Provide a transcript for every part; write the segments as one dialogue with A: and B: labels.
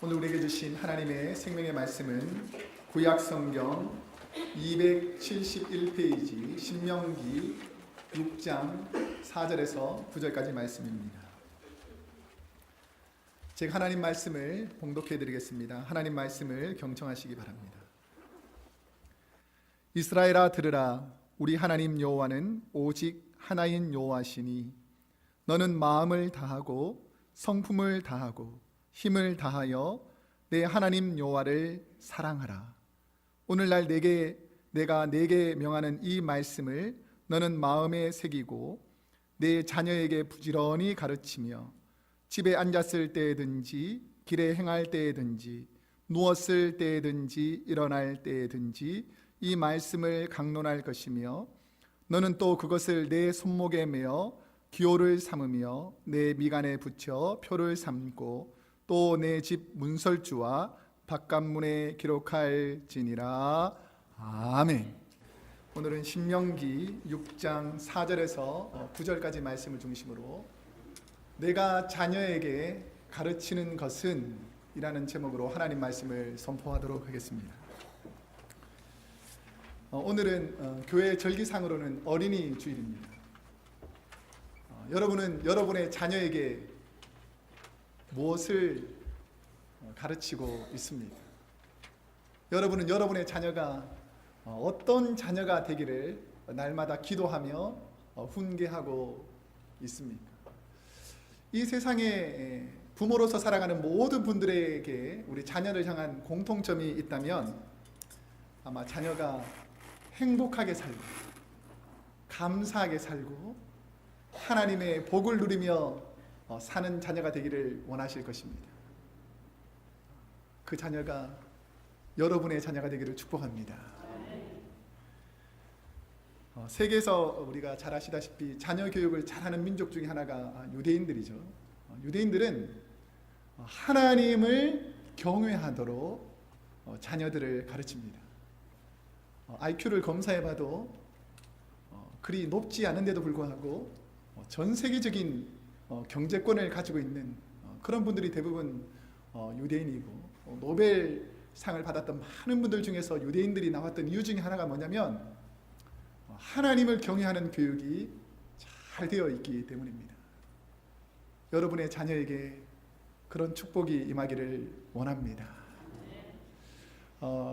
A: 오늘 우리에게 주신 하나님의 생명의 말씀은 구약 성경 271페이지 신명기 6장 4절에서 9절까지 말씀입니다. 제가 하나님 말씀을 봉독해 드리겠습니다. 하나님 말씀을 경청하시기 바랍니다. 이스라엘아 들으라. 우리 하나님 여호와는 오직 하나인 여호와시니 너는 마음을 다하고 성품을 다하고 힘을 다하여 내 하나님 여호와를 사랑하라. 오늘날 내가 네게 명하는 이 말씀을 너는 마음에 새기고 내 자녀에게 부지런히 가르치며 집에 앉았을 때든지 길에 행할 때든지 누웠을 때든지 일어날 때든지 이 말씀을 강론할 것이며 너는 또 그것을 내 손목에 매어 기호를 삼으며 내 미간에 붙여 표를 삼고 또 내 집 문설주와 바깥문에 기록할지니라. 아멘. 오늘은 신명기 6장 4절에서 9절까지 말씀을 중심으로 내가 자녀에게 가르치는 것은 이라는 제목으로 하나님 말씀을 선포하도록 하겠습니다. 오늘은 교회 절기상으로는 어린이 주일입니다. 여러분은 여러분의 자녀에게 무엇을 가르치고 있습니까? 여러분은 여러분의 자녀가 어떤 자녀가 되기를 날마다 기도하며 훈계하고 있습니까? 이 세상에 부모로서 살아가는 모든 분들에게 우리 자녀를 향한 공통점이 있다면 아마 자녀가 행복하게 살고 감사하게 살고 하나님의 복을 누리며 사는 자녀가 되기를 원하실 것입니다. 그 자녀가 여러분의 자녀가 되기를 축복합니다. 세계에서 우리가 잘 아시다시피 자녀 교육을 잘하는 민족 중에 하나가 유대인들이죠. 유대인들은 하나님을 경외하도록 자녀들을 가르칩니다. IQ를 검사해봐도 그리 높지 않은데도 불구하고 전 세계적인 경제권을 가지고 있는 그런 분들이 대부분 유대인이고 노벨상을 받았던 많은 분들 중에서 유대인들이 나왔던 이유 중에 하나가 뭐냐면 하나님을 경외하는 교육이 잘 되어 있기 때문입니다. 여러분의 자녀에게 그런 축복이 임하기를 원합니다.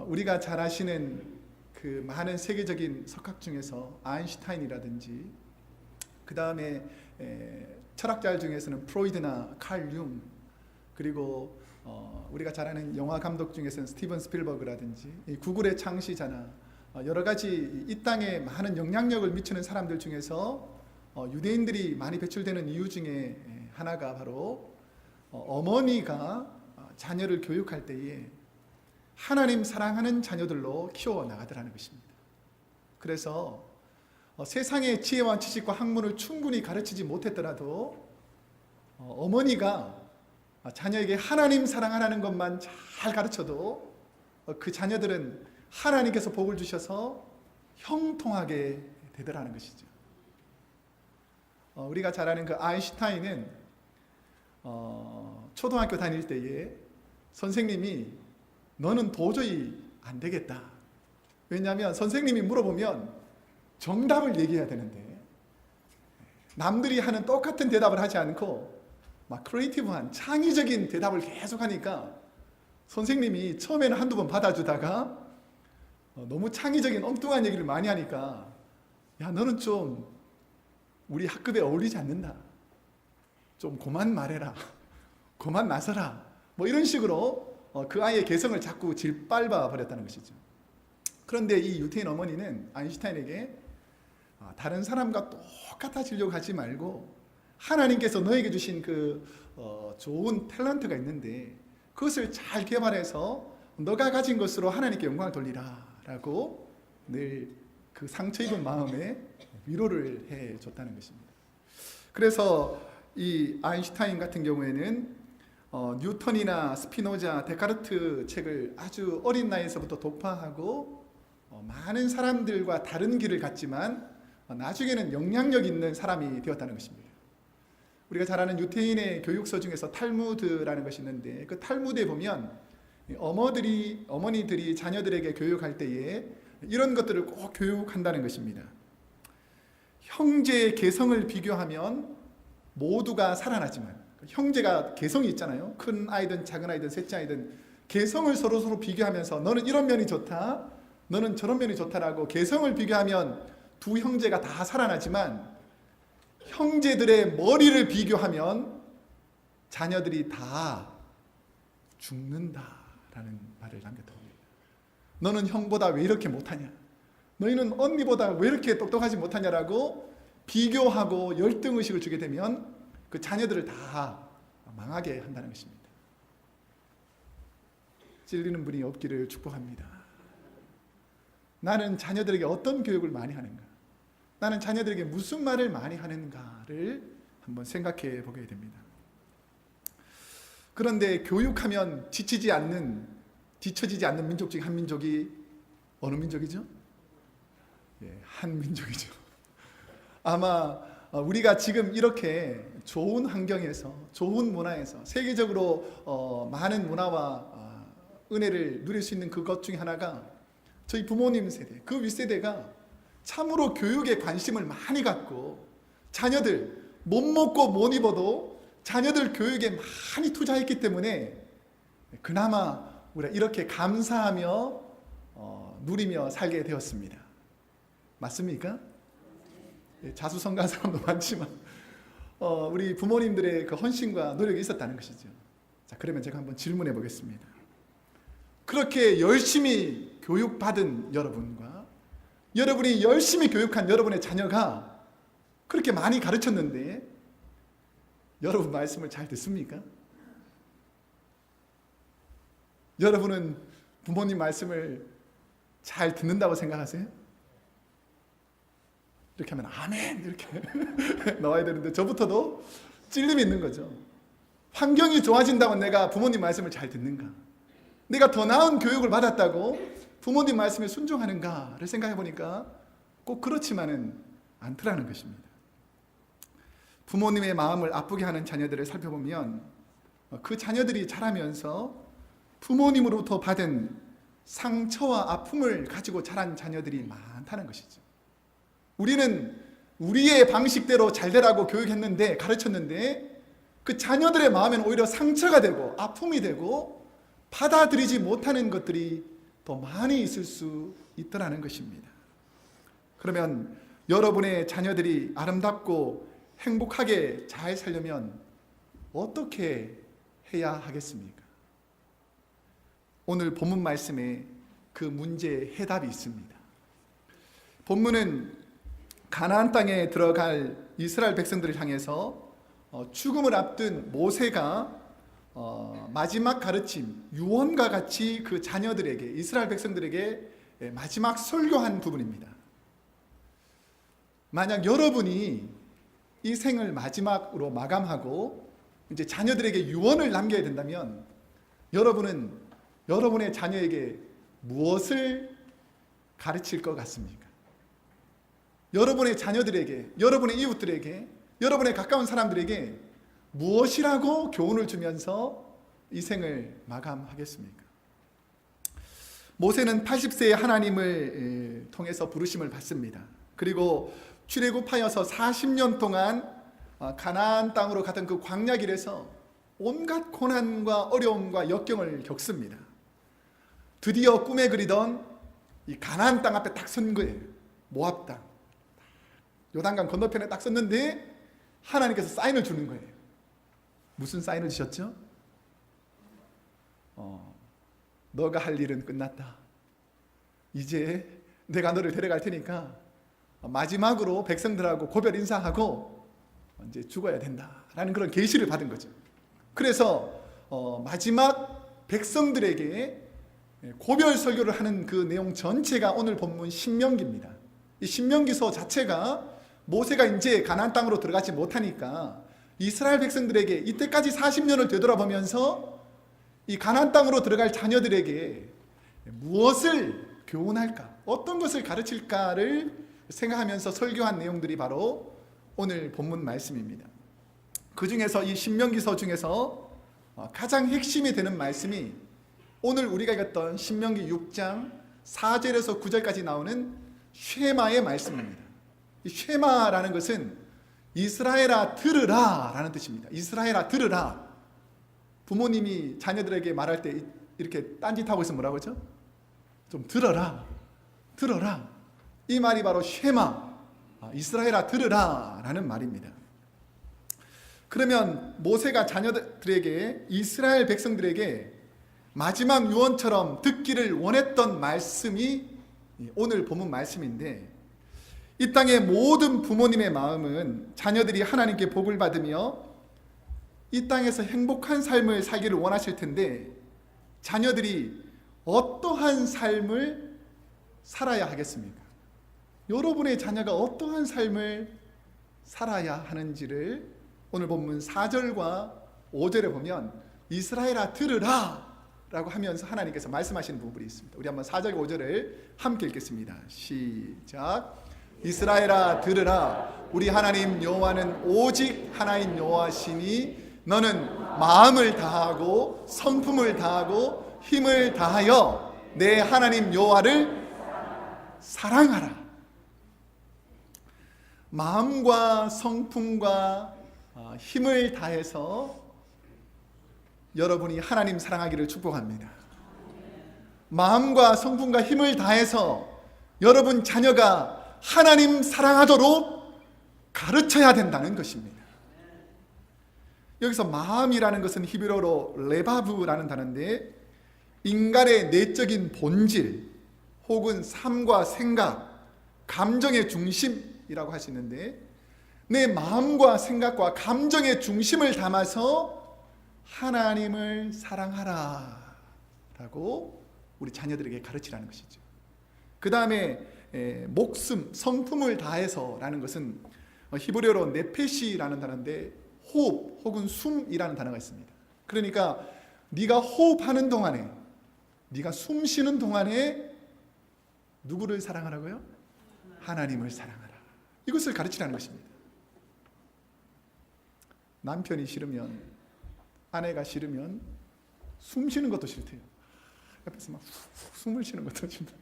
A: 우리가 잘 아시는 그 많은 세계적인 석학 중에서 아인슈타인이라든지 그 다음에 철학자 중에서는 프로이드나 칼 융, 그리고 우리가 잘 아는 영화 감독 중에서는 스티븐 스필버그라든지 구글의 창시자나 여러 가지 이 땅에 많은 영향력을 미치는 사람들 중에서 유대인들이 많이 배출되는 이유 중에 하나가 바로 어머니가 자녀를 교육할 때에 하나님 사랑하는 자녀들로 키워나가더라는 것입니다. 그래서 세상의 지혜와 지식과 학문을 충분히 가르치지 못했더라도 어머니가 자녀에게 하나님 사랑하라는 것만 잘 가르쳐도 그 자녀들은 하나님께서 복을 주셔서 형통하게 되더라는 것이죠. 우리가 잘 아는 그 아인슈타인은 초등학교 다닐 때에 선생님이 너는 도저히 안 되겠다. 왜냐하면 선생님이 물어보면 정답을 얘기해야 되는데 남들이 하는 똑같은 대답을 하지 않고 막 크리에이티브한 창의적인 대답을 계속 하니까 선생님이 처음에는 한두 번 받아주다가 너무 창의적인 엉뚱한 얘기를 많이 하니까 야 너는 좀 우리 학급에 어울리지 않는다. 좀 그만 말해라. 그만 나서라. 뭐 이런 식으로 그 아이의 개성을 자꾸 짓밟아 버렸다는 것이죠. 그런데 이 유태인 어머니는 아인슈타인에게 다른 사람과 똑같아지려고 하지 말고 하나님께서 너에게 주신 그 좋은 탤런트가 있는데 그것을 잘 개발해서 너가 가진 것으로 하나님께 영광을 돌리라 라고 늘 그 상처 입은 마음에 위로를 해줬다는 것입니다. 그래서 이 아인슈타인 같은 경우에는 뉴턴이나 스피노자, 데카르트 책을 아주 어린 나이에서부터 독파하고 많은 사람들과 다른 길을 갔지만 나중에는 영향력 있는 사람이 되었다는 것입니다. 우리가 잘 아는 유태인의 교육서 중에서 탈무드라는 것이 있는데, 그 탈무드에 보면 어머니들이 자녀들에게 교육할 때에 이런 것들을 꼭 교육한다는 것입니다. 형제의 개성을 비교하면 모두가 살아나지만, 형제가 개성이 있잖아요. 큰 아이든 작은 아이든 셋째 아이든 개성을 서로 비교하면서 너는 이런 면이 좋다, 너는 저런 면이 좋다라고 개성을 비교하면 두 형제가 다 살아나지만, 형제들의 머리를 비교하면 자녀들이 다 죽는다라는 말을 남겼다. 너는 형보다 왜 이렇게 못하냐, 너희는 언니보다 왜 이렇게 똑똑하지 못하냐라고 비교하고 열등의식을 주게 되면 그 자녀들을 다 망하게 한다는 것입니다. 찔리는 분이 없기를 축복합니다. 나는 자녀들에게 어떤 교육을 많이 하는가, 나는 자녀들에게 무슨 말을 많이 하는가를 한번 생각해 보게 됩니다. 그런데 교육하면 뒤처지지 않는 민족 중에 한 민족이 어느 민족이죠? 한민족이죠. 아마 우리가 지금 이렇게 좋은 환경에서, 좋은 문화에서 세계적으로 많은 문화와 은혜를 누릴 수 있는 그것 중에 하나가 저희 부모님 세대, 그 윗세대가 참으로 교육에 관심을 많이 갖고 자녀들 못 먹고 못 입어도 자녀들 교육에 많이 투자했기 때문에 그나마 우리가 이렇게 감사하며 누리며 살게 되었습니다. 맞습니까? 자수성가한 사람도 많지만 우리 부모님들의 그 헌신과 노력이 있었다는 것이죠. 자, 그러면 제가 한번 질문해 보겠습니다. 그렇게 열심히 교육받은 여러분과 여러분이 열심히 교육한 여러분의 자녀가 그렇게 많이 가르쳤는데 여러분 말씀을 잘 듣습니까? 여러분은 부모님 말씀을 잘 듣는다고 생각하세요? 이렇게 하면 아멘 이렇게 나와야 되는데 저부터도 찔림이 있는 거죠. 환경이 좋아진다고 내가 부모님 말씀을 잘 듣는가? 내가 더 나은 교육을 받았다고 부모님 말씀에 순종하는가를 생각해 보니까 꼭 그렇지만은 않더라는 것입니다. 부모님의 마음을 아프게 하는 자녀들을 살펴보면 그 자녀들이 자라면서 부모님으로부터 받은 상처와 아픔을 가지고 자란 자녀들이 많다는 것이죠. 우리는 우리의 방식대로 잘 되라고 교육했는데, 가르쳤는데 그 자녀들의 마음에는 오히려 상처가 되고 아픔이 되고 받아들이지 못하는 것들이 더 많이 있을 수 있더라는 것입니다. 그러면 여러분의 자녀들이 아름답고 행복하게 잘 살려면 어떻게 해야 하겠습니까? 오늘 본문 말씀에 그 문제의 해답이 있습니다. 본문은 가나안 땅에 들어갈 이스라엘 백성들을 향해서 죽음을 앞둔 모세가 마지막 가르침, 유언과 같이 그 자녀들에게, 이스라엘 백성들에게 마지막 설교한 부분입니다. 만약 여러분이 이 생을 마지막으로 마감하고 이제 자녀들에게 유언을 남겨야 된다면 여러분은 여러분의 자녀에게 무엇을 가르칠 것 같습니까? 여러분의 자녀들에게, 여러분의 이웃들에게, 여러분의 가까운 사람들에게 무엇이라고 교훈을 주면서 이 생을 마감하겠습니까? 모세는 80세에 하나님을 통해서 부르심을 받습니다. 그리고 출애굽하여서 40년 동안 가나안 땅으로 가던 그 광야길에서 온갖 고난과 어려움과 역경을 겪습니다. 드디어 꿈에 그리던 이 가나안 땅 앞에 딱 선 거예요. 모압 땅. 요단강 건너편에 딱 섰는데 하나님께서 사인을 주는 거예요. 무슨 사인을 주셨죠? 너가 할 일은 끝났다. 이제 내가 너를 데려갈 테니까 마지막으로 백성들하고 고별 인사하고 이제 죽어야 된다라는 그런 계시를 받은 거죠. 그래서 마지막 백성들에게 고별 설교를 하는 그 내용 전체가 오늘 본문 신명기입니다. 이 신명기서 자체가 모세가 이제 가나안 땅으로 들어가지 못하니까 이스라엘 백성들에게 이때까지 40년을 되돌아보면서 이 가나안 땅으로 들어갈 자녀들에게 무엇을 교훈할까, 어떤 것을 가르칠까를 생각하면서 설교한 내용들이 바로 오늘 본문 말씀입니다. 그 중에서 이 신명기서 중에서 가장 핵심이 되는 말씀이 오늘 우리가 읽었던 신명기 6장 4절에서 9절까지 나오는 쉐마의 말씀입니다. 이 쉐마라는 것은 이스라엘아 들으라 라는 뜻입니다. 이스라엘아 들으라. 부모님이 자녀들에게 말할 때 이렇게 딴짓하고 있으면 뭐라고 하죠? 좀 들어라, 들어라. 이 말이 바로 쉐마, 이스라엘아 들으라 라는 말입니다. 그러면 모세가 자녀들에게, 이스라엘 백성들에게 마지막 유언처럼 듣기를 원했던 말씀이 오늘 본문 말씀인데, 이 땅의 모든 부모님의 마음은 자녀들이 하나님께 복을 받으며 이 땅에서 행복한 삶을 살기를 원하실 텐데, 자녀들이 어떠한 삶을 살아야 하겠습니까? 여러분의 자녀가 어떠한 삶을 살아야 하는지를 오늘 본문 4절과 5절에 보면 이스라엘아 들으라 라고 하면서 하나님께서 말씀하시는 부분이 있습니다. 우리 한번 4절 5절을 함께 읽겠습니다. 시작. 이스라엘아 들으라. 우리 하나님 여호와는 오직 하나인 여호와시니 너는 마음을 다하고 성품을 다하고 힘을 다하여 내 하나님 여호와를 사랑하라. 마음과 성품과 힘을 다해서 여러분이 하나님 사랑하기를 축복합니다. 마음과 성품과 힘을 다해서 여러분 자녀가 하나님 사랑하도록 가르쳐야 된다는 것입니다. 여기서 마음이라는 것은 히브리어로 레바브라는 단어인데, 인간의 내적인 본질 혹은 삶과 생각, 감정의 중심이라고 할 수 있는데, 내 마음과 생각과 감정의 중심을 담아서 하나님을 사랑하라 라고 우리 자녀들에게 가르치라는 것이죠. 그 다음에 목숨, 성품을 다해서 라는 것은 히브리어로 네페시라는 단어인데, 호흡 혹은 숨이라는 단어가 있습니다. 그러니까 네가 호흡하는 동안에, 네가 숨 쉬는 동안에 누구를 사랑하라고요? 하나님을 사랑하라. 이것을 가르치라는 것입니다. 남편이 싫으면, 아내가 싫으면 숨 쉬는 것도 싫대요. 옆에서 막 훅 숨을 쉬는 것도 싫다.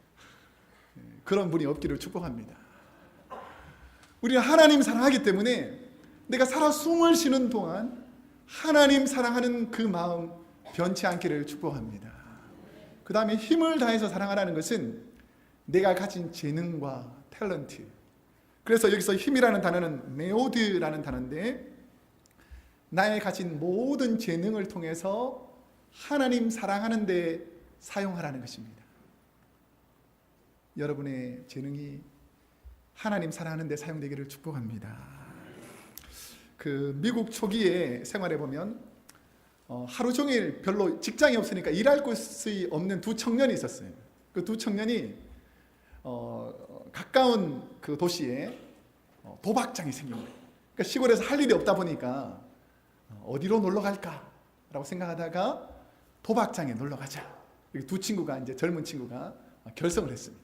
A: 그런 분이 없기를 축복합니다. 우리는 하나님 사랑하기 때문에 내가 살아 숨을 쉬는 동안 하나님 사랑하는 그 마음 변치 않기를 축복합니다. 그 다음에 힘을 다해서 사랑하라는 것은 내가 가진 재능과 탤런트. 그래서 여기서 힘이라는 단어는 메오드라는 단어인데, 나의 가진 모든 재능을 통해서 하나님 사랑하는 데 사용하라는 것입니다. 여러분의 재능이 하나님 사랑하는 데 사용되기를 축복합니다. 그 미국 초기에 생활해 보면 하루 종일 별로 직장이 없으니까 일할 곳이 없는 두 청년이 있었어요. 그 두 청년이 가까운 그 도시에 도박장이 생긴 거예요. 그러니까 시골에서 할 일이 없다 보니까 어디로 놀러 갈까라고 생각하다가 도박장에 놀러 가자. 두 친구가, 이제 젊은 친구가 결성을 했습니다.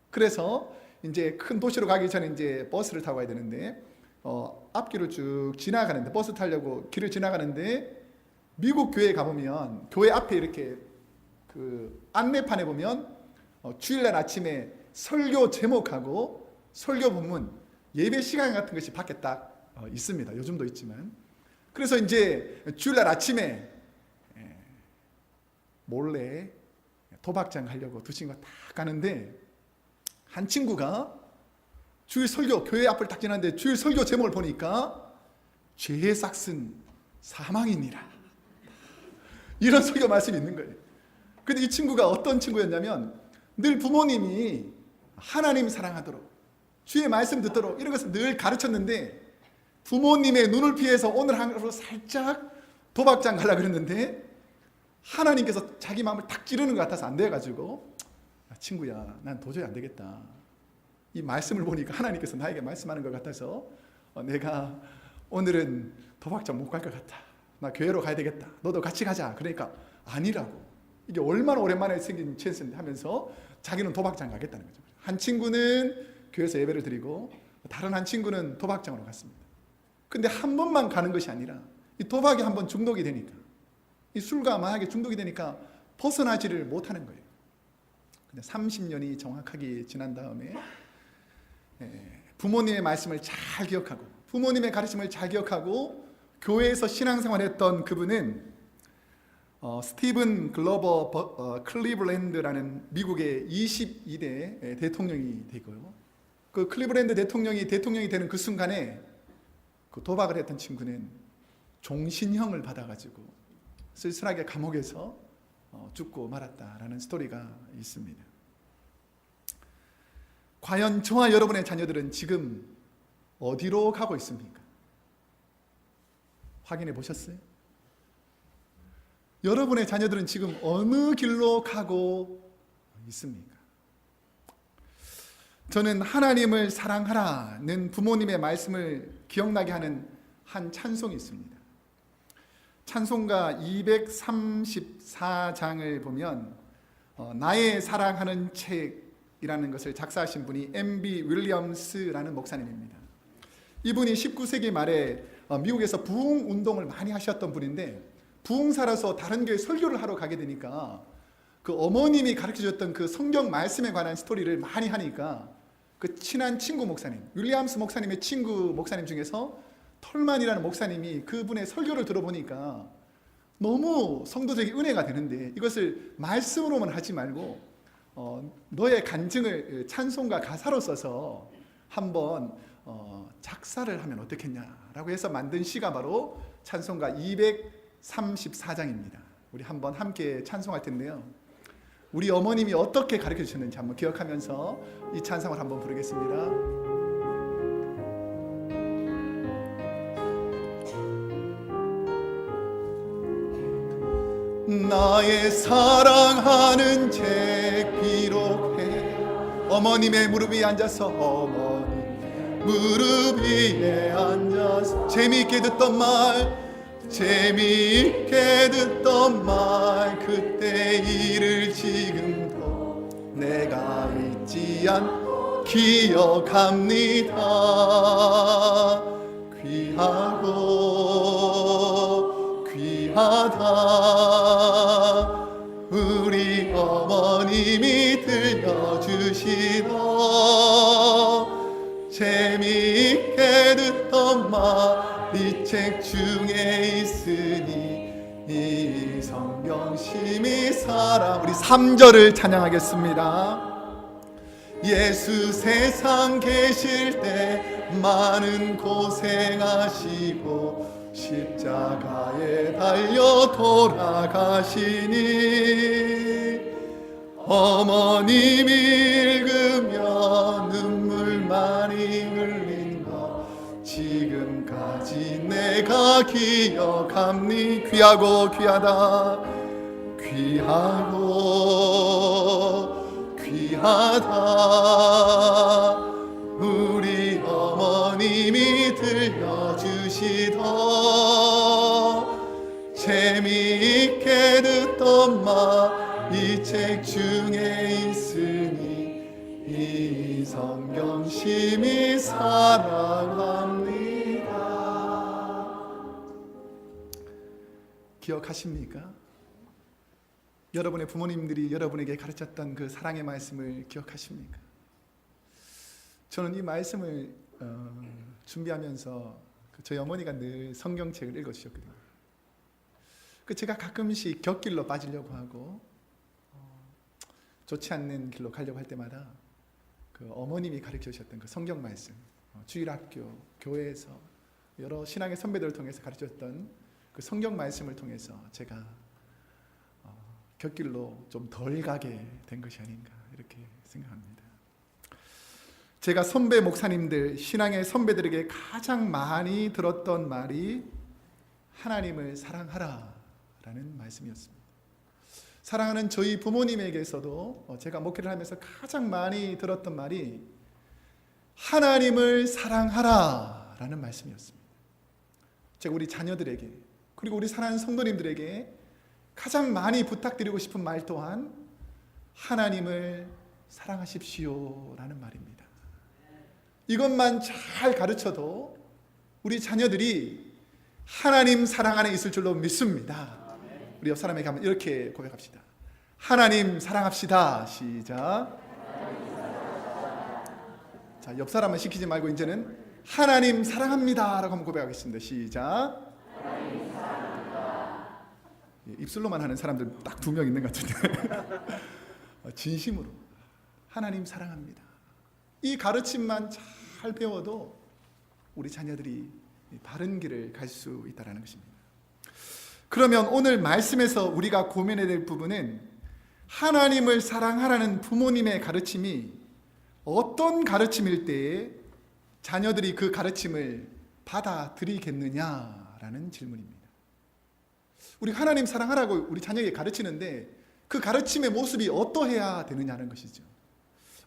A: 그래서 이제 큰 도시로 가기 전에 이제 버스를 타고 가야 되는데, 앞길을 쭉 지나가는데, 버스 타려고 길을 지나가는데, 미국 교회에 가보면 교회 앞에 이렇게 그 안내판에 보면 주일날 아침에 설교 제목하고 설교 본문, 예배 시간 같은 것이 밖에 딱 있습니다. 요즘도 있지만. 그래서 이제 주일날 아침에 몰래 도박장 가려고 두 친구가 딱 가는데, 한 친구가 주일 설교, 교회 앞을 딱 지났는데 주일 설교 제목을 보니까 죄의 싹은 사망이니라, 이런 설교 말씀이 있는 거예요. 근데 이 친구가 어떤 친구였냐면, 늘 부모님이 하나님 사랑하도록, 주의 말씀 듣도록 이런 것을 늘 가르쳤는데, 부모님의 눈을 피해서 오늘 하루 살짝 도박장 가려고 그랬는데 하나님께서 자기 마음을 탁 찌르는 것 같아서 안 돼가지고, 친구야, 난 도저히 안 되겠다. 이 말씀을 보니까 하나님께서 나에게 말씀하는 것 같아서 내가 오늘은 도박장 못 갈 것 같아. 나 교회로 가야 되겠다. 너도 같이 가자. 그러니까 아니라고. 이게 얼마나 오랜만에 생긴 찬스인데 하면서 자기는 도박장 가겠다는 거죠. 한 친구는 교회에서 예배를 드리고 다른 한 친구는 도박장으로 갔습니다. 근데 한 번만 가는 것이 아니라 이 도박에 한번 중독이 되니까, 이 술과 마약에 중독이 되니까 벗어나지를 못하는 거예요. 근데 30년이 정확하게 지난 다음에 부모님의 말씀을 잘 기억하고, 부모님의 가르침을 잘 기억하고 교회에서 신앙생활했던 그분은 스티븐 글로버 클리블랜드라는 미국의 22대 대통령이 되고요. 그 클리블랜드 대통령이 되는 그 순간에 그 도박을 했던 친구는 종신형을 받아가지고 쓸쓸하게 감옥에서 죽고 말았다라는 스토리가 있습니다. 과연 저와 여러분의 자녀들은 지금 어디로 가고 있습니까? 확인해 보셨어요? 여러분의 자녀들은 지금 어느 길로 가고 있습니까? 저는 하나님을 사랑하라는 부모님의 말씀을 기억나게 하는 한 찬송이 있습니다. 찬송가 234장을 보면 나의 사랑하는 책이라는 것을 작사하신 분이 M.B. 윌리엄스라는 목사님입니다. 이분이 19세기 말에 미국에서 부흥 운동을 많이 하셨던 분인데, 부흥사라서 다른 교회 설교를 하러 가게 되니까 그 어머님이 가르쳐줬던 그 성경 말씀에 관한 스토리를 많이 하니까 그 친한 친구 목사님, 윌리엄스 목사님의 친구 목사님 중에서 털만이라는 목사님이 그분의 설교를 들어보니까 너무 성도적인 은혜가 되는데, 이것을 말씀으로만 하지 말고 너의 간증을 찬송가 가사로 써서 한번 작사를 하면 어떻겠냐라고 해서 만든 시가 바로 찬송가 234장입니다. 우리 한번 함께 찬송할 텐데요, 우리 어머님이 어떻게 가르쳐 주셨는지 한번 기억하면서 이 찬송을 한번 부르겠습니다. 나의 사랑하는 책 비록해. 어머님의 무릎 위에 앉아서, 어머님 무릎 위에 앉아서 재미있게 듣던 말, 재미있게 듣던 말, 그때 일을 지금도 내가 잊지 않고 기억합니다. 귀하고 귀하다 우리 어머님이 들려주시던 재미있게 듣던 말, 이 책 중에 있으니 이 성경심이 살아. 우리 3절을 찬양하겠습니다. 예수 세상 계실 때 많은 고생하시고 십자가에 달려 돌아가시니 어머님이 읽으며 눈물 많이 흘린 거 지금까지 내가 기억합니. 귀하고 귀하다 귀하고 귀하다 우리 어머님이 들려주시던 재미있게 듣던 말, 이 책 중에 있으니 이 성경심이 사랑합니다. 기억하십니까? 여러분의 부모님들이 여러분에게 가르쳤던 그 사랑의 말씀을 기억하십니까? 저는 이 말씀을 준비하면서 저희 어머니가 늘 성경책을 읽어주셨거든요. 제가 가끔씩 곁길로 빠지려고 하고 좋지 않는 길로 가려고 할 때마다 그 어머님이 가르쳐 주셨던 그 성경 말씀, 주일학교, 교회에서 여러 신앙의 선배들을 통해서 가르쳤던 그 성경 말씀을 통해서 제가 곁길로 좀 덜 가게 된 것이 아닌가 이렇게 생각합니다. 제가 선배 목사님들, 신앙의 선배들에게 가장 많이 들었던 말이 하나님을 사랑하라 라는 말씀이었습니다. 사랑하는 저희 부모님에게서도 제가 목회를 하면서 가장 많이 들었던 말이 하나님을 사랑하라 라는 말씀이었습니다. 제가 우리 자녀들에게, 그리고 우리 사랑하는 성도님들에게 가장 많이 부탁드리고 싶은 말 또한 하나님을 사랑하십시오 라는 말입니다. 이것만 잘 가르쳐도 우리 자녀들이 하나님 사랑 안에 있을 줄로 믿습니다. 우리 옆 사람에게 한번 이렇게 고백합시다. 하나님 사랑합시다. 시작. 자, 옆 사람은 시키지 말고 이제는 하나님 사랑합니다 라고 한번 고백하겠습니다. 시작. 하나님 사랑합니다. 입술로만 하는 사람들 딱 2명 있는 것 같은데 진심으로 하나님 사랑합니다. 이 가르침만 잘 배워도 우리 자녀들이 바른 길을 갈 수 있다는 것입니다. 그러면 오늘 말씀에서 우리가 고민해야 될 부분은 하나님을 사랑하라는 부모님의 가르침이 어떤 가르침일 때에 자녀들이 그 가르침을 받아들이겠느냐라는 질문입니다. 우리 하나님 사랑하라고 우리 자녀에게 가르치는데 그 가르침의 모습이 어떠해야 되느냐는 것이죠.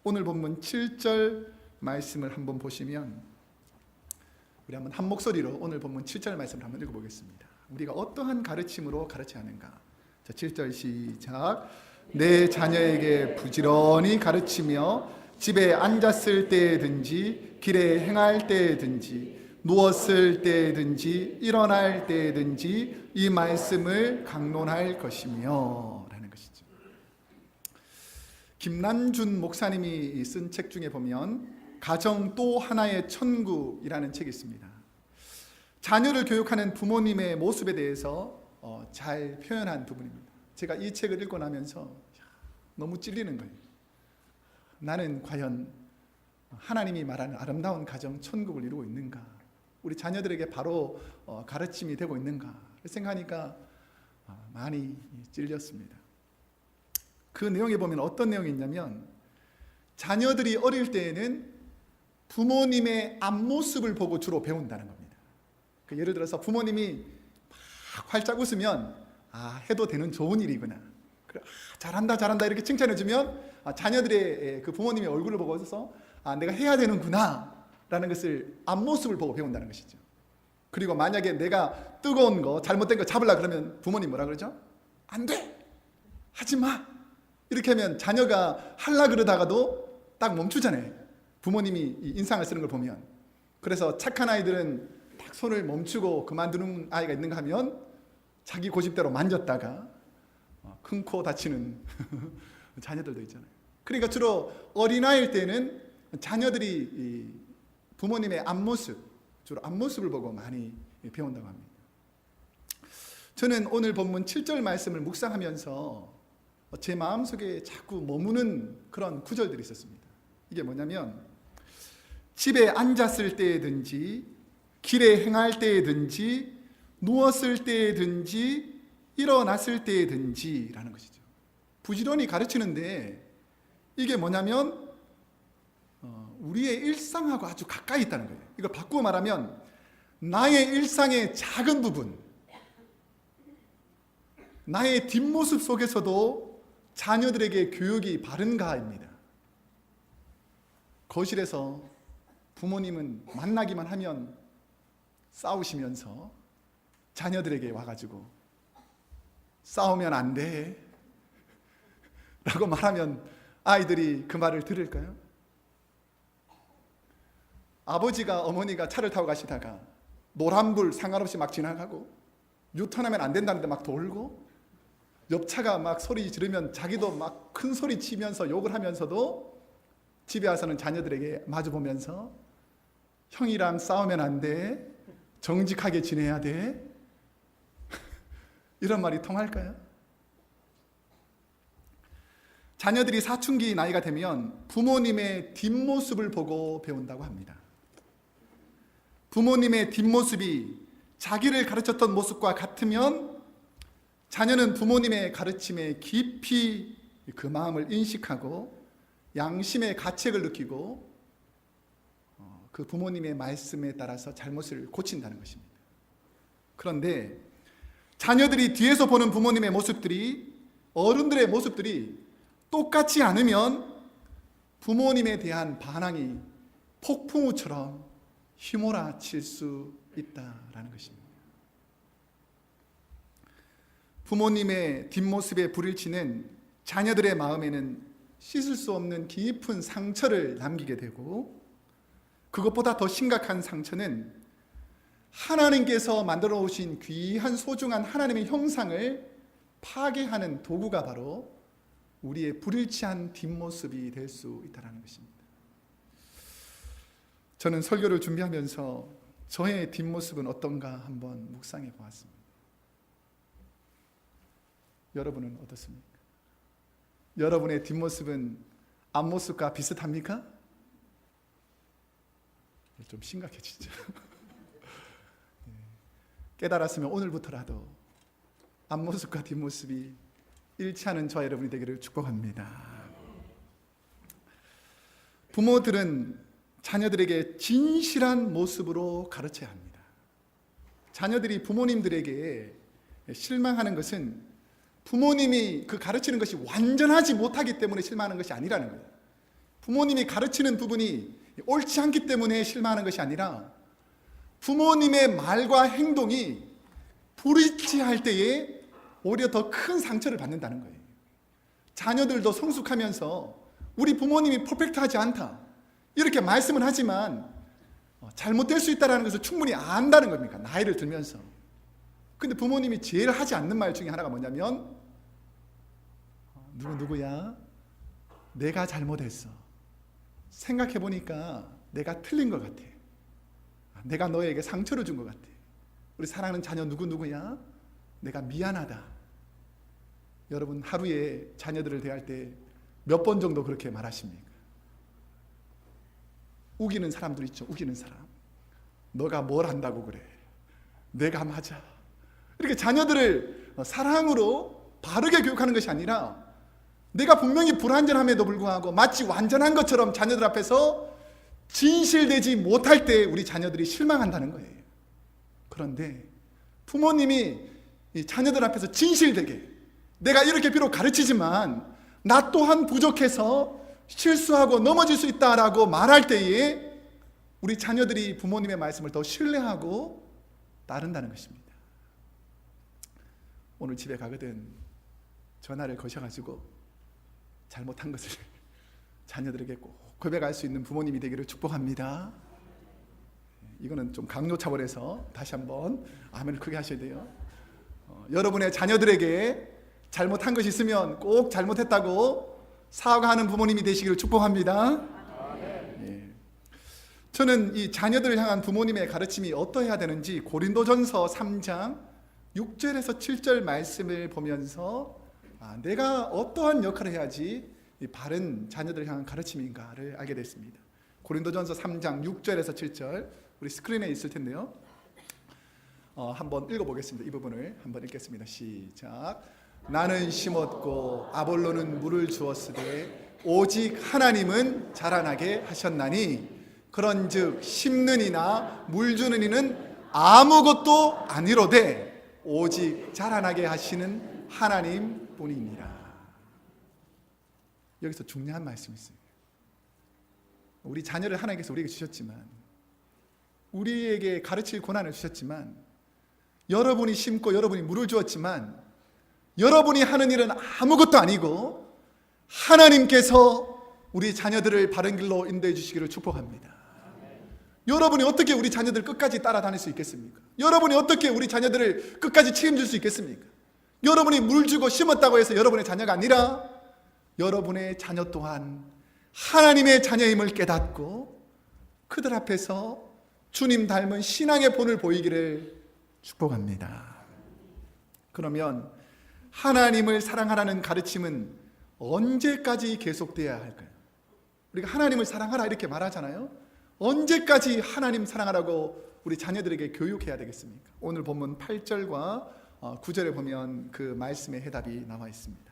A: 오늘 본문 7절 말씀을 한번 보시면 우리 한번 한 목소리로 오늘 본문 7절 말씀을 한번 읽어보겠습니다. 우리가 어떠한 가르침으로 가르쳐야 하는가. 자, 7절 시작. 내 자녀에게 부지런히 가르치며 집에 앉았을 때든지 길에 행할 때든지 누웠을 때든지 일어날 때든지 이 말씀을 강론할 것이며 라는 것이죠. 김난준 목사님이 쓴 책 중에 보면 가정 또 하나의 천국이라는 책이 있습니다. 자녀를 교육하는 부모님의 모습에 대해서 잘 표현한 부분입니다. 제가 이 책을 읽고 나면서 너무 찔리는 거예요. 나는 과연 하나님이 말하는 아름다운 가정 천국을 이루고 있는가? 우리 자녀들에게 바로 가르침이 되고 있는가? 생각하니까 많이 찔렸습니다. 그 내용에 보면 어떤 내용이 있냐면 자녀들이 어릴 때에는 부모님의 앞모습을 보고 주로 배운다는 겁니다. 예를 들어서 부모님이 막 활짝 웃으면 해도 되는 좋은 일이구나. 그래, 잘한다 잘한다 이렇게 칭찬해주면 자녀들의 그 부모님의 얼굴을 보고서 내가 해야 되는구나 라는 것을 앞모습을 보고 배운다는 것이죠. 그리고 만약에 내가 뜨거운 거 잘못된 거 잡으려고 그러면 부모님 뭐라 그러죠? 안 돼! 하지마! 이렇게 하면 자녀가 하려고 그러다가도 딱 멈추잖아요. 부모님이 인상을 쓰는 걸 보면. 그래서 착한 아이들은 딱 손을 멈추고 그만두는 아이가 있는가 하면 자기 고집대로 만졌다가 큰 코 다치는 자녀들도 있잖아요. 그러니까 주로 어린아이일 때는 자녀들이 부모님의 앞모습, 주로 앞모습을 보고 많이 배운다고 합니다. 저는 오늘 본문 7절 말씀을 묵상하면서 제 마음속에 자꾸 머무는 그런 구절들이 있었습니다. 이게 뭐냐면 집에 앉았을 때든지 길에 행할 때든지 누웠을 때든지 일어났을 때든지 라는 것이죠. 부지런히 가르치는데 이게 뭐냐면 우리의 일상하고 아주 가까이 있다는 거예요. 이걸 바꾸어 말하면 나의 일상의 작은 부분, 나의 뒷모습 속에서도 자녀들에게 교육이 바른가입니다. 거실에서 부모님은 만나기만 하면 싸우시면서 자녀들에게 와가지고 싸우면 안 돼 라고 말하면 아이들이 그 말을 들을까요? 아버지가 어머니가 차를 타고 가시다가 노란불 상관없이 막 지나가고 유턴하면 안 된다는데 막 돌고 옆차가 막 소리 지르면 자기도 막 큰 소리 치면서 욕을 하면서도 집에 와서는 자녀들에게 마주보면서 형이랑 싸우면 안 돼, 정직하게 지내야 돼 이런 말이 통할까요? 자녀들이 사춘기 나이가 되면 부모님의 뒷모습을 보고 배운다고 합니다. 부모님의 뒷모습이 자기를 가르쳤던 모습과 같으면 자녀는 부모님의 가르침에 깊이 그 마음을 인식하고 양심의 가책을 느끼고 그 부모님의 말씀에 따라서 잘못을 고친다는 것입니다. 그런데 자녀들이 뒤에서 보는 부모님의 모습들이 어른들의 모습들이 똑같지 않으면 부모님에 대한 반항이 폭풍우처럼 휘몰아칠 수 있다라는 것입니다. 부모님의 뒷모습에 불을 치는 자녀들의 마음에는 씻을 수 없는 깊은 상처를 남기게 되고 그것보다 더 심각한 상처는 하나님께서 만들어 오신 귀한 소중한 하나님의 형상을 파괴하는 도구가 바로 우리의 불일치한 뒷모습이 될 수 있다는 것입니다. 저는 설교를 준비하면서 저의 뒷모습은 어떤가 한번 묵상해 보았습니다. 여러분은 어떻습니까? 여러분의 뒷모습은 앞모습과 비슷합니까? 좀 심각해지죠. 깨달았으면 오늘부터라도 앞모습과 뒷모습이 일치하는 저와 여러분이 되기를 축복합니다. 부모들은 자녀들에게 진실한 모습으로 가르쳐야 합니다. 자녀들이 부모님들에게 실망하는 것은 부모님이 그 가르치는 것이 완전하지 못하기 때문에 실망하는 것이 아니라는 거예요. 부모님이 가르치는 부분이 옳지 않기 때문에 실망하는 것이 아니라 부모님의 말과 행동이 불일치할 때에 오히려 더 큰 상처를 받는다는 거예요. 자녀들도 성숙하면서 우리 부모님이 퍼펙트하지 않다 이렇게 말씀을 하지만 잘못될 수 있다는 것을 충분히 안다는 겁니까? 나이를 들면서. 근데 부모님이 제일 하지 않는 말 중에 하나가 뭐냐면 누구야? 내가 잘못했어. 생각해보니까 내가 틀린 것 같아. 내가 너에게 상처를 준 것 같아. 우리 사랑하는 자녀 누구야? 내가 미안하다. 여러분 하루에 자녀들을 대할 때 몇 번 정도 그렇게 말하십니까? 우기는 사람들 있죠. 우기는 사람. 너가 뭘 안다고 그래. 내가 맞아. 이렇게 자녀들을 사랑으로 바르게 교육하는 것이 아니라 내가 분명히 불완전함에도 불구하고 마치 완전한 것처럼 자녀들 앞에서 진실되지 못할 때 우리 자녀들이 실망한다는 거예요. 그런데 부모님이 이 자녀들 앞에서 진실되게 내가 이렇게 비록 가르치지만 나 또한 부족해서 실수하고 넘어질 수 있다라고 말할 때에 우리 자녀들이 부모님의 말씀을 더 신뢰하고 따른다는 것입니다. 오늘 집에 가거든 전화를 거셔가지고 잘못한 것을 자녀들에게 꼭 고백할 수 있는 부모님이 되기를 축복합니다. 이거는 좀 강요 차원에서 다시 한번 아멘을 크게 하셔야 돼요. 여러분의 자녀들에게 잘못한 것이 있으면 꼭 잘못했다고 사과하는 부모님이 되시기를 축복합니다. 예. 저는 이 자녀들을 향한 부모님의 가르침이 어떠해야 되는지 고린도전서 3장 6절에서 7절 말씀을 보면서 내가 어떠한 역할을 해야지 바른 자녀들을 향한 가르침인가를 알게 됐습니다. 고린도전서 3장 6절에서 7절 우리 스크린에 있을 텐데요. 한번 읽어보겠습니다. 이 부분을 한번 읽겠습니다. 시작. 나는 심었고 아볼로는 물을 주었으되 오직 하나님은 자라나게 하셨나니 그런즉 심는 이나 물 주는 이는 아무것도 아니로되 오직 자라나게 하시는 하나님 뿐이니라. 여기서 중요한 말씀이 있어요. 우리 자녀를 하나님께서 우리에게 주셨지만 우리에게 가르칠 권한을 주셨지만 여러분이 심고 여러분이 물을 주었지만 여러분이 하는 일은 아무것도 아니고 하나님께서 우리 자녀들을 바른 길로 인도해 주시기를 축복합니다. 여러분이 어떻게 우리 자녀들 끝까지 따라다닐 수 있겠습니까? 여러분이 어떻게 우리 자녀들을 끝까지 책임질 수 있겠습니까? 여러분이 물 주고 심었다고 해서 여러분의 자녀가 아니라 여러분의 자녀 또한 하나님의 자녀임을 깨닫고 그들 앞에서 주님 닮은 신앙의 본을 보이기를 축복합니다. 그러면 하나님을 사랑하라는 가르침은 언제까지 계속돼야 할까요? 우리가 하나님을 사랑하라 이렇게 말하잖아요. 언제까지 하나님 사랑하라고 우리 자녀들에게 교육해야 되겠습니까? 오늘 본문 8절과 9절에 보면 그 말씀의 해답이 나와 있습니다.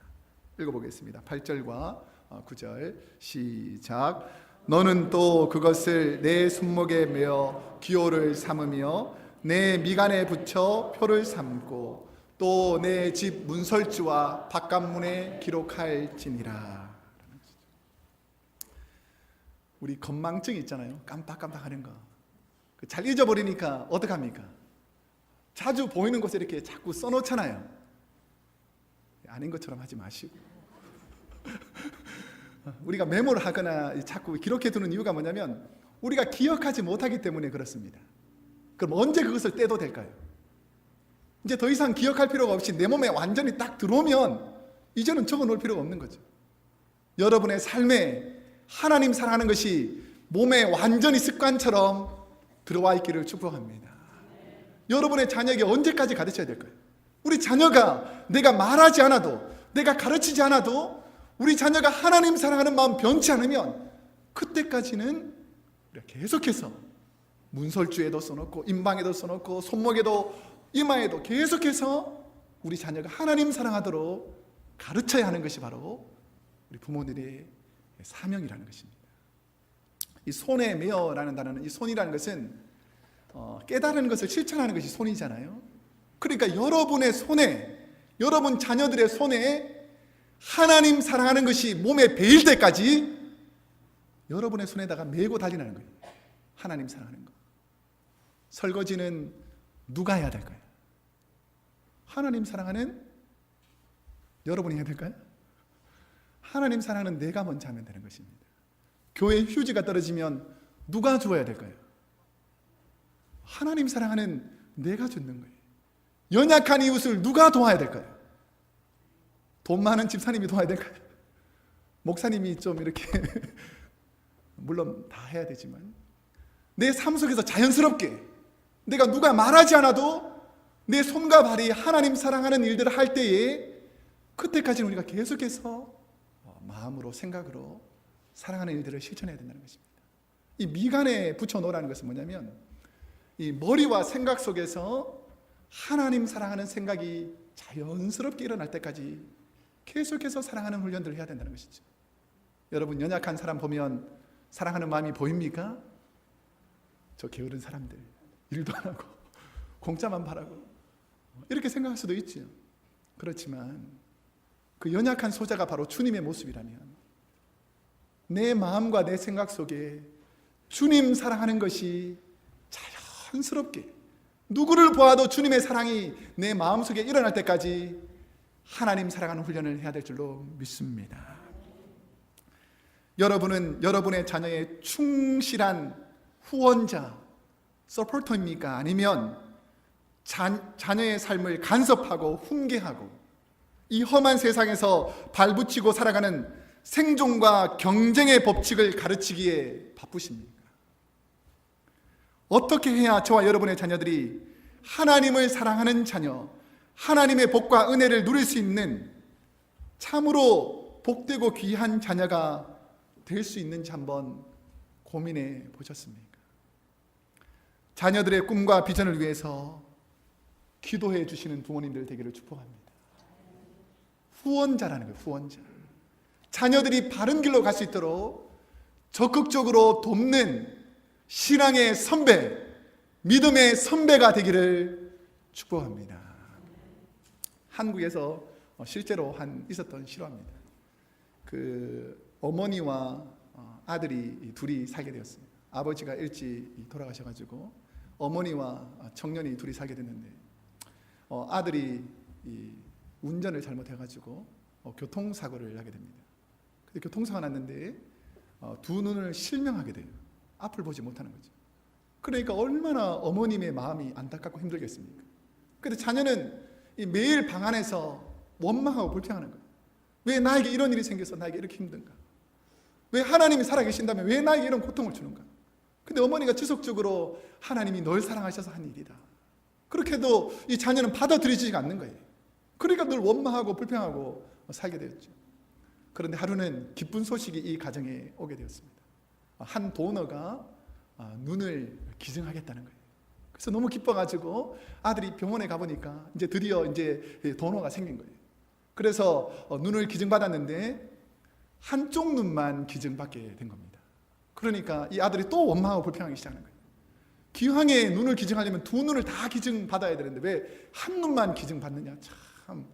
A: 읽어보겠습니다. 8절과 9절 시작. 너는 또 그것을 내 손목에 메어 기호를 삼으며 내 미간에 붙여 표를 삼고 또 내 집 문설주와 바깥문에 기록할지니라. 우리 건망증 있잖아요. 깜빡깜빡하는 거. 잘 잊어버리니까 어떡합니까? 자주 보이는 곳에 이렇게 자꾸 써놓잖아요. 아닌 것처럼 하지 마시고 우리가 메모를 하거나 자꾸 기록해 두는 이유가 뭐냐면 우리가 기억하지 못하기 때문에 그렇습니다. 그럼 언제 그것을 떼도 될까요? 이제 더 이상 기억할 필요가 없이 내 몸에 완전히 딱 들어오면 이제는 적어놓을 필요가 없는 거죠. 여러분의 삶에 하나님 사랑하는 것이 몸에 완전히 습관처럼 들어와 있기를 축복합니다. 여러분의 자녀에게 언제까지 가르쳐야 될까요? 우리 자녀가 내가 말하지 않아도, 내가 가르치지 않아도 우리 자녀가 하나님 사랑하는 마음 변치 않으면 그때까지는 우리가 계속해서 문설주에도 써놓고 임방에도 써놓고 손목에도 이마에도 계속해서 우리 자녀가 하나님 사랑하도록 가르쳐야 하는 것이 바로 우리 부모들의 사명이라는 것입니다. 이 손에 매어라는 단어는, 이 손이라는 것은 깨달은 것을 실천하는 것이 손이잖아요. 그러니까 여러분의 손에, 여러분 자녀들의 손에 하나님 사랑하는 것이 몸에 배일 때까지 여러분의 손에다가 메고 달리는 거예요. 하나님 사랑하는 거. 설거지는 누가 해야 될까요? 하나님 사랑하는 여러분이 해야 될까요? 하나님 사랑하는 내가 먼저 하면 되는 것입니다. 교회 휴지가 떨어지면 누가 주어야 될까요? 하나님 사랑하는 내가 줍는 거예요. 연약한 이웃을 누가 도와야 될까요? 돈 많은 집사님이 도와야 될까요? 목사님이 좀 이렇게 물론 다 해야 되지만 내 삶 속에서 자연스럽게 내가 누가 말하지 않아도 내 손과 발이 하나님 사랑하는 일들을 할 때에 그때까지는 우리가 계속해서 마음으로 생각으로 사랑하는 일들을 실천해야 된다는 것입니다. 이 미간에 붙여놓으라는 것은 뭐냐면 이 머리와 생각 속에서 하나님 사랑하는 생각이 자연스럽게 일어날 때까지 계속해서 사랑하는 훈련들을 해야 된다는 것이죠. 여러분 연약한 사람 보면 사랑하는 마음이 보입니까? 저 게으른 사람들 일도 안 하고 공짜만 바라고 이렇게 생각할 수도 있죠. 그렇지만 그 연약한 소자가 바로 주님의 모습이라면 내 마음과 내 생각 속에 주님 사랑하는 것이 자연스럽게 누구를 보아도 주님의 사랑이 내 마음속에 일어날 때까지 하나님 사랑하는 훈련을 해야 될 줄로 믿습니다. 여러분은 여러분의 자녀의 충실한 후원자, 서포터입니까? 아니면 자녀의 삶을 간섭하고 훈계하고 이 험한 세상에서 발붙이고 살아가는 생존과 경쟁의 법칙을 가르치기에 바쁘십니까? 어떻게 해야 저와 여러분의 자녀들이 하나님을 사랑하는 자녀, 하나님의 복과 은혜를 누릴 수 있는 참으로 복되고 귀한 자녀가 될 수 있는지 한번 고민해 보셨습니까? 자녀들의 꿈과 비전을 위해서 기도해 주시는 부모님들 되기를 축복합니다. 후원자라는 거예요. 후원자. 자녀들이 바른 길로 갈 수 있도록 적극적으로 돕는 신앙의 선배, 믿음의 선배가 되기를 축복합니다. 한국에서 실제로 있었던 실화입니다. 그 어머니와 아들이 둘이 살게 되었습니다. 아버지가 일찍 돌아가셔가지고 어머니와 청년이 둘이 살게 됐는데 아들이 운전을 잘못해가지고 교통사고를 나게 됩니다. 근데 교통사고가 났는데 두 눈을 실명하게 돼요. 앞을 보지 못하는 거죠. 그러니까 얼마나 어머님의 마음이 안타깝고 힘들겠습니까? 그런데 자녀는 매일 방 안에서 원망하고 불평하는 거예요. 왜 나에게 이런 일이 생겨서 나에게 이렇게 힘든가? 왜 하나님이 살아계신다면 왜 나에게 이런 고통을 주는가? 근데 어머니가 지속적으로 하나님이 널 사랑하셔서 한 일이다. 그렇게 해도 이 자녀는 받아들이지가 않는 거예요. 그러니까 늘 원망하고 불평하고 살게 되었죠. 그런데 하루는 기쁜 소식이 이 가정에 오게 되었습니다. 한 도너가 눈을 기증하겠다는 거예요. 그래서 너무 기뻐가지고 아들이 병원에 가보니까 이제 드디어 도너가 생긴 거예요. 그래서 눈을 기증받았는데 한쪽 눈만 기증받게 된 겁니다. 그러니까 이 아들이 또 원망하고 불평하기 시작하는 거예요. 기왕에 눈을 기증하려면 두 눈을 다 기증받아야 되는데 왜 한 눈만 기증받느냐, 참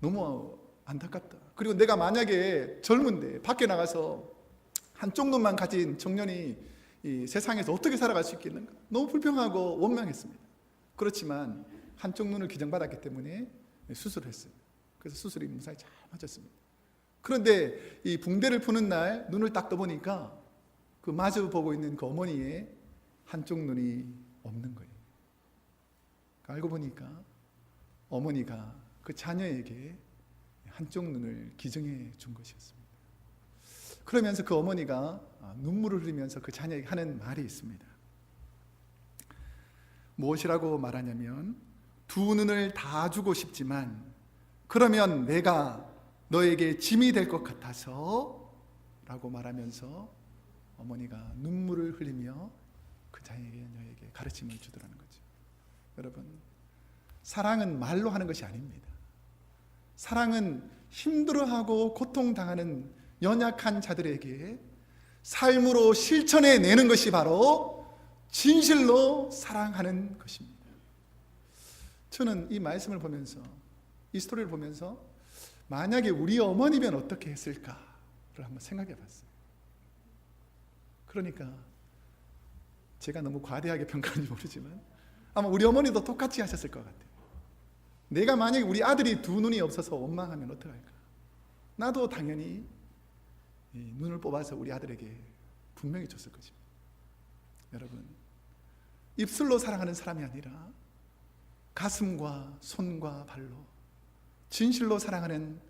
A: 너무 안타깝다. 그리고 내가 만약에 젊은데 밖에 나가서 한쪽 눈만 가진 청년이 이 세상에서 어떻게 살아갈 수 있겠는가, 너무 불평하고 원망했습니다. 그렇지만 한쪽 눈을 기증받았기 때문에 수술을 했어요. 그래서 수술이 무사히 잘 맞았습니다. 그런데 이 붕대를 푸는 날 눈을 딱 떠보니까 그 마주 보고 있는 그 어머니의 한쪽 눈이 없는 거예요. 알고 보니까 어머니가 그 자녀에게 한쪽 눈을 기증해 준 것이었습니다. 그러면서 그 어머니가 눈물을 흘리면서 그 자녀에게 하는 말이 있습니다. 무엇이라고 말하냐면, 두 눈을 다 주고 싶지만 그러면 내가 너에게 짐이 될 것 같아서 라고 말하면서 어머니가 눈물을 흘리며 그 자녀에게 가르침을 주더라는 거죠. 여러분, 사랑은 말로 하는 것이 아닙니다. 사랑은 힘들어하고 고통당하는 연약한 자들에게 삶으로 실천해내는 것이 바로 진실로 사랑하는 것입니다. 저는 이 말씀을 보면서, 이 스토리를 보면서 만약에 우리 어머니면 어떻게 했을까를 한번 생각해 봤어요. 그러니까 제가 너무 과대하게 평가하는지 모르지만 아마 우리 어머니도 똑같이 하셨을 것 같아요. 내가 만약에 우리 아들이 두 눈이 없어서 원망하면 어떡할까? 나도 당연히 눈을 뽑아서 우리 아들에게 분명히 줬을 것입니다. 여러분, 입술로 사랑하는 사람이 아니라 가슴과 손과 발로 진실로 사랑하는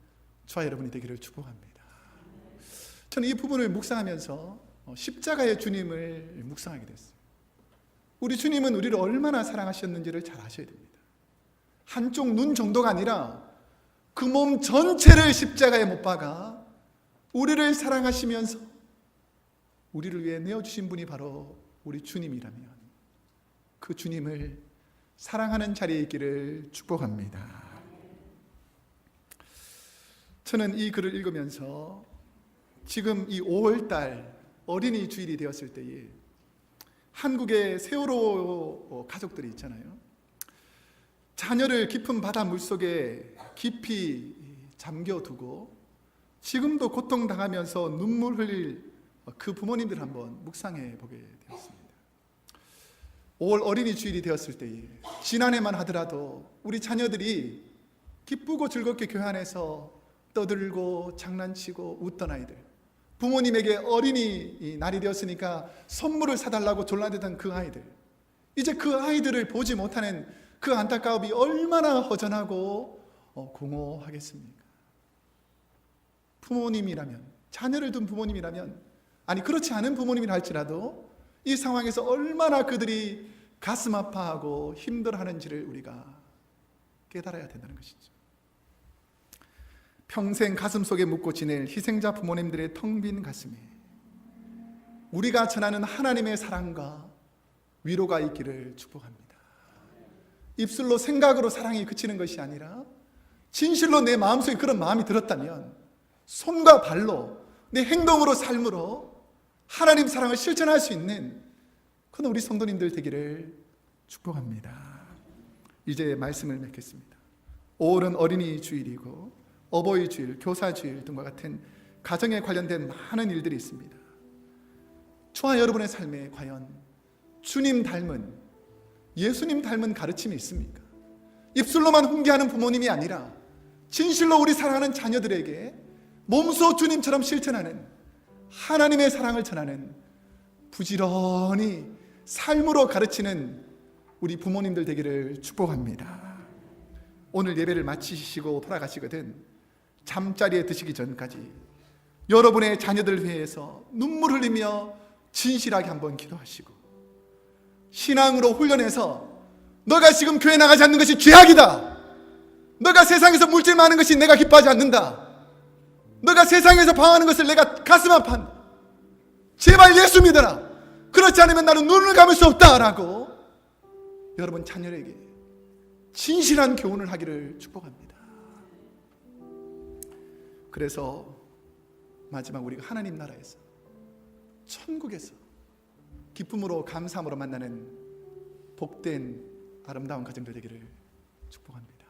A: 저와 여러분이 되기를 축복합니다. 저는 이 부분을 묵상하면서 십자가의 주님을 묵상하게 됐어요. 우리 주님은 우리를 얼마나 사랑하셨는지를 잘 아셔야 됩니다. 한쪽 눈 정도가 아니라 그 몸 전체를 십자가에 못 박아 우리를 사랑하시면서 우리를 위해 내어주신 분이 바로 우리 주님이라면 그 주님을 사랑하는 자리에 있기를 축복합니다. 저는 이 글을 읽으면서 지금 이 5월달 어린이 주일이 되었을 때에 한국의 세월호 가족들이 있잖아요. 자녀를 깊은 바다 물속에 깊이 잠겨두고 지금도 고통당하면서 눈물 흘릴 그 부모님들 한번 묵상해 보게 되었습니다. 5월 어린이 주일이 되었을 때에 지난해만 하더라도 우리 자녀들이 기쁘고 즐겁게 교회 안에서 떠들고 장난치고 웃던 아이들, 부모님에게 어린이 날이 되었으니까 선물을 사달라고 졸라대던 그 아이들, 이제 그 아이들을 보지 못하는 그 안타까움이 얼마나 허전하고 공허하겠습니까? 부모님이라면, 자녀를 둔 부모님이라면, 아니 그렇지 않은 부모님이라 할지라도 이 상황에서 얼마나 그들이 가슴 아파하고 힘들어하는지를 우리가 깨달아야 된다는 것이죠. 평생 가슴속에 묻고 지낼 희생자 부모님들의 텅 빈 가슴에 우리가 전하는 하나님의 사랑과 위로가 있기를 축복합니다. 입술로 생각으로 사랑이 그치는 것이 아니라 진실로 내 마음속에 그런 마음이 들었다면 손과 발로 내 행동으로 삶으로 하나님 사랑을 실천할 수 있는 그런 우리 성도님들 되기를 축복합니다. 이제 말씀을 맺겠습니다. 5월은 어린이 주일이고 어버이 주일, 교사 주일 등과 같은 가정에 관련된 많은 일들이 있습니다. 저와 여러분의 삶에 과연 주님 닮은, 예수님 닮은 가르침이 있습니까? 입술로만 훈계하는 부모님이 아니라 진실로 우리 사랑하는 자녀들에게 몸소 주님처럼 실천하는 하나님의 사랑을 전하는 부지런히 삶으로 가르치는 우리 부모님들 되기를 축복합니다. 오늘 예배를 마치시고 돌아가시거든 잠자리에 드시기 전까지 여러분의 자녀들 위해서 눈물 흘리며 진실하게 한번 기도하시고 신앙으로 훈련해서 너가 지금 교회 나가지 않는 것이 죄악이다. 너가 세상에서 물질 많은 것이 내가 기뻐하지 않는다. 너가 세상에서 방황하는 것을 내가 가슴 아파한다. 제발 예수 믿어라. 그렇지 않으면 나는 눈을 감을 수 없다라고 여러분 자녀에게 진실한 교훈을 하기를 축복합니다. 그래서 마지막 우리가 하나님 나라에서 천국에서 기쁨으로 감사함으로 만나는 복된 아름다운 가정들 되기를 축복합니다.